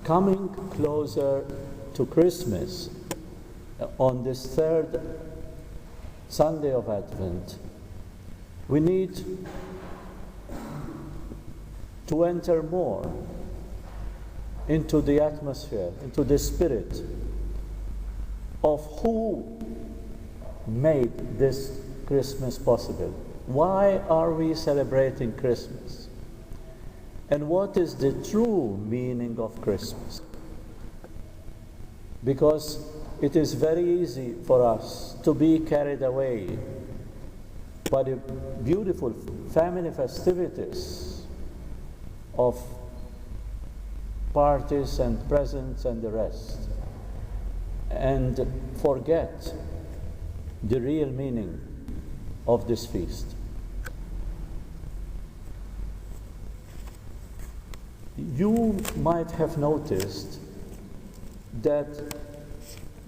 coming closer to Christmas on this third Sunday of Advent, we need to enter more into the atmosphere, into the spirit of who made this Christmas possible. Why are we celebrating Christmas? And what is the true meaning of Christmas? Because it is very easy for us to be carried away by the beautiful family festivities of parties and presents and the rest, and forget the real meaning of this feast. You might have noticed that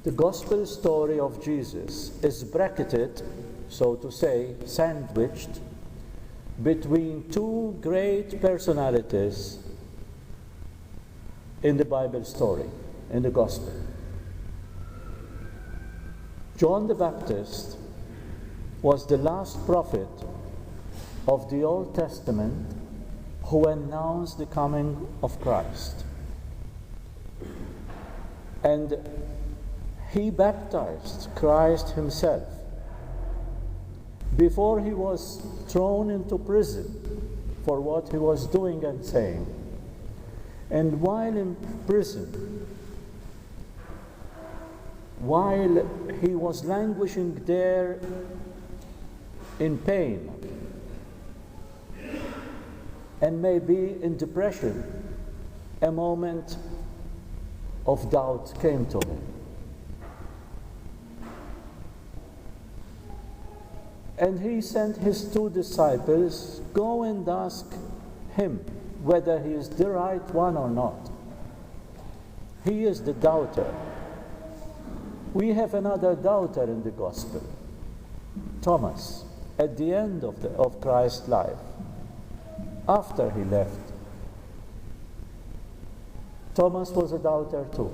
the gospel story of Jesus is bracketed, so to say, sandwiched between two great personalities in the Bible story, in the gospel. John the Baptist was the last prophet of the Old Testament who announced the coming of Christ. And he baptized Christ himself before he was thrown into prison for what he was doing and saying. And while in prison, while he was languishing there in pain and maybe in depression, a moment of doubt came to him. And he sent his two disciples, go and ask him whether he is the right one or not. He is the doubter. We have another doubter in the gospel, Thomas, at the end of Christ's life, after he left. Thomas was a doubter too,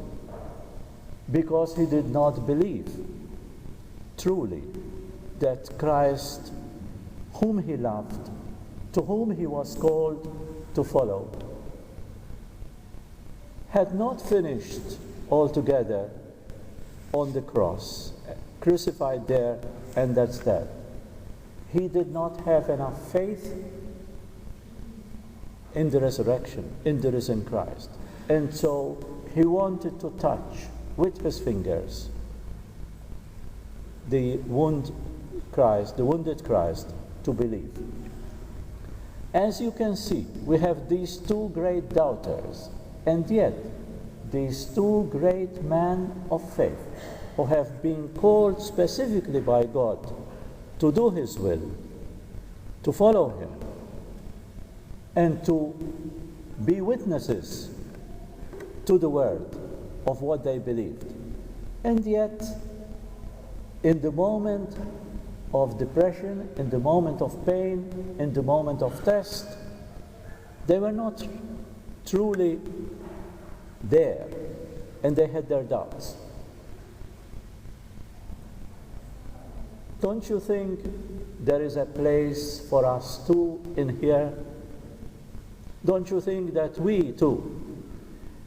because he did not believe truly that Christ, whom he loved, to whom he was called to follow, had not finished altogether on the cross, crucified there, and that's that. He did not have enough faith in the resurrection, in the risen Christ. And so he wanted to touch with his fingers the wounded Christ, to believe. As you can see, we have these two great doubters, and yet these two great men of faith who have been called specifically by God to do his will, to follow him, and to be witnesses to the word of what they believed. And yet, in the moment of depression, in the moment of pain, in the moment of test, they were not truly there, and they had their doubts. Don't you think there is a place for us too in here? Don't you think that we too,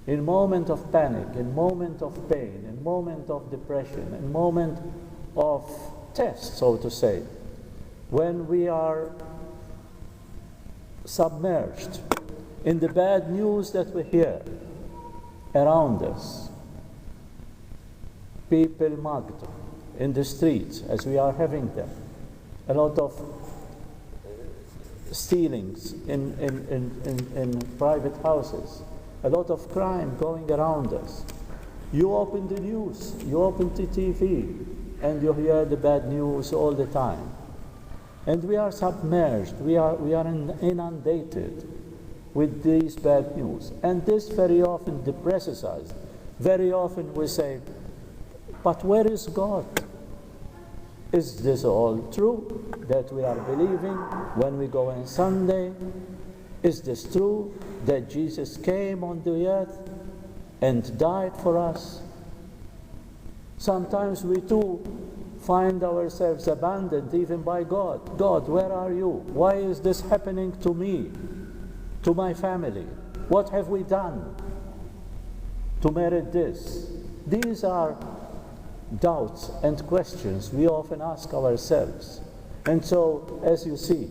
in moment of panic, in moment of pain, in moment of depression, in moment of test, so to say, when we are submerged in the bad news that we hear around us, people mugged in the streets as we are having them, a lot of stealings in private houses, a lot of crime going around us. You open the news, you open the TV, and you hear the bad news all the time. And we are submerged, we are inundated with these bad news. And this very often depresses us. Very often we say, but where is God? Is this all true that we are believing when we go on Sunday? Is this true that Jesus came on the earth? and died for us. Sometimes we too find ourselves abandoned even by God. God, where are you? Why is this happening to me, to my family? What have we done to merit this? These are doubts and questions we often ask ourselves. And so, as you see,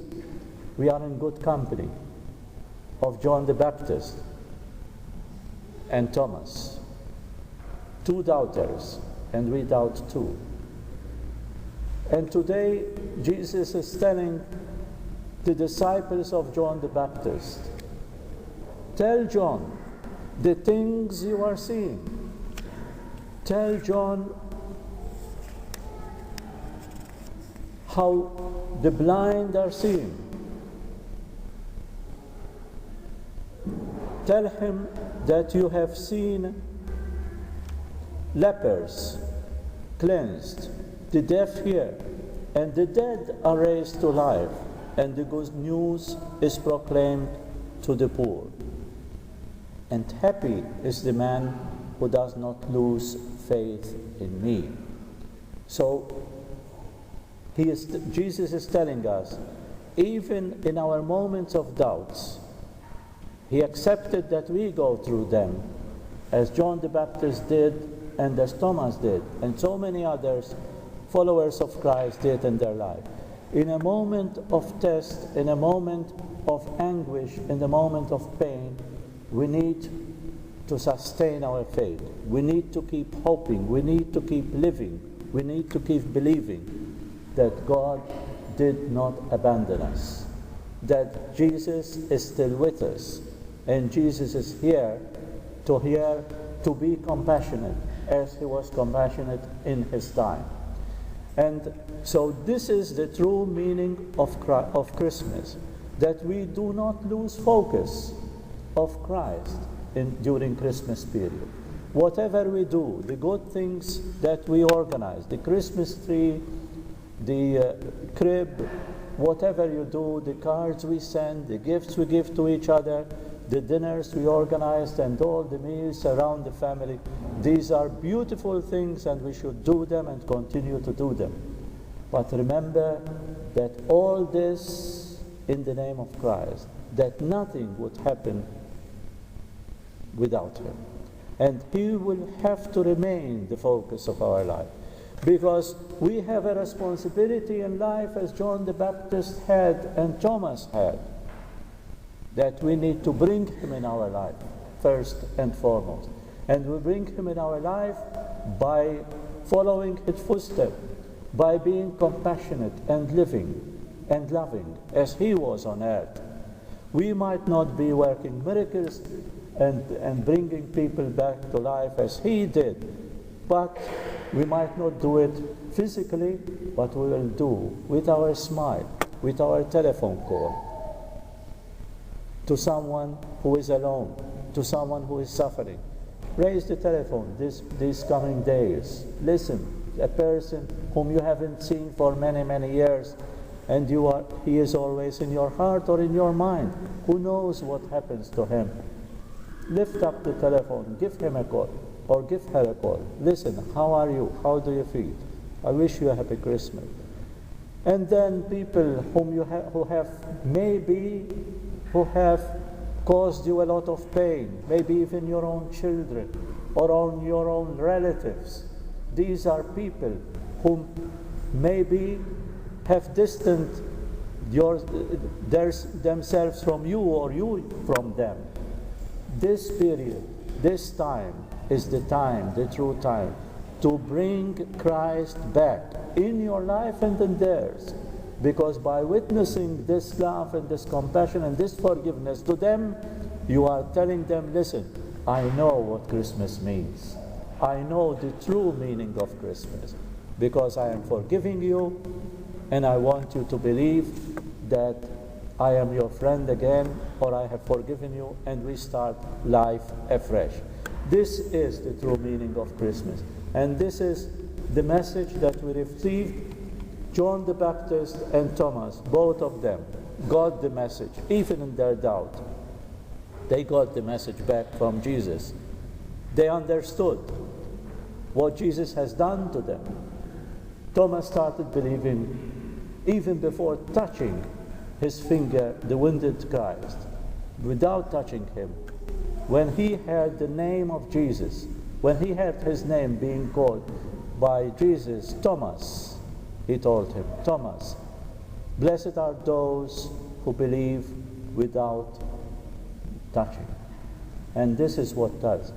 we are in good company of John the Baptist and Thomas, two doubters, and we doubt too. And today, Jesus is telling the disciples of John the Baptist, tell John the things you are seeing. Tell John how the blind are seeing. Tell him that you have seen lepers cleansed, the deaf hear, and the dead are raised to life, and the good news is proclaimed to the poor. And happy is the man who does not lose faith in me. So Jesus is telling us, even in our moments of doubts, he accepted that we go through them, as John the Baptist did, and as Thomas did, and so many others, followers of Christ, did in their life. In a moment of test, in a moment of anguish, in a moment of pain, we need to sustain our faith. We need to keep hoping. We need to keep living. We need to keep believing that God did not abandon us, that Jesus is still with us, and Jesus is here to be compassionate as he was compassionate in his time. And so this is the true meaning of Christmas, that we do not lose focus of Christ during Christmas period. Whatever we do, the good things that we organize, the Christmas tree, the crib, whatever you do, the cards we send, the gifts we give to each other, the dinners we organized, and all the meals around the family, these are beautiful things, and we should do them and continue to do them. But remember that all this in the name of Christ, that nothing would happen without him. And he will have to remain the focus of our life, because we have a responsibility in life, as John the Baptist had and Thomas had, that we need to bring him in our life first and foremost. And we bring him in our life by following his footsteps, by being compassionate and living and loving as he was on earth. We might not be working miracles and bringing people back to life as he did, but we might not do it physically, but we will do with our smile, with our telephone call, to someone who is alone, to someone who is suffering. Raise the telephone these coming days. Listen, a person whom you haven't seen for many, many years, and he is always in your heart or in your mind. Who knows what happens to him? Lift up the telephone, give him a call, or give her a call. Listen, how are you? How do you feel? I wish you a happy Christmas. And then people who have caused you a lot of pain, maybe even your own children or your own relatives. These are people who maybe have distanced themselves from you, or you from them. This period, this time, is the time, the true time, to bring Christ back in your life and in theirs. Because by witnessing this love and this compassion and this forgiveness to them, you are telling them, listen, I know what Christmas means. I know the true meaning of Christmas, because I am forgiving you, and I want you to believe that I am your friend again, or I have forgiven you, and we start life afresh. This is the true meaning of Christmas. And this is the message that we received. John the Baptist and Thomas, both of them, got the message, even in their doubt. They got the message back from Jesus. They understood what Jesus has done to them. Thomas started believing even before touching his finger, the wounded Christ, without touching him. When he heard the name of Jesus, when he heard his name being called by Jesus, Thomas, he told him, Thomas, blessed are those who believe without touching. And this is what does.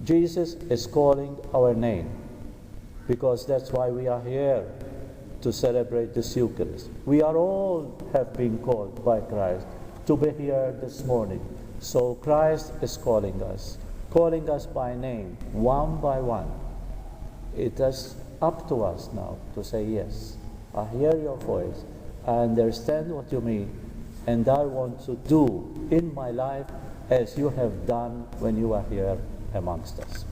Jesus is calling our name, because that's why we are here to celebrate this Eucharist. We are all have been called by Christ to be here this morning. So Christ is calling us by name, one by one. It is up to us now to say, yes, I hear your voice, I understand what you mean, and I want to do in my life as you have done when you are here amongst us.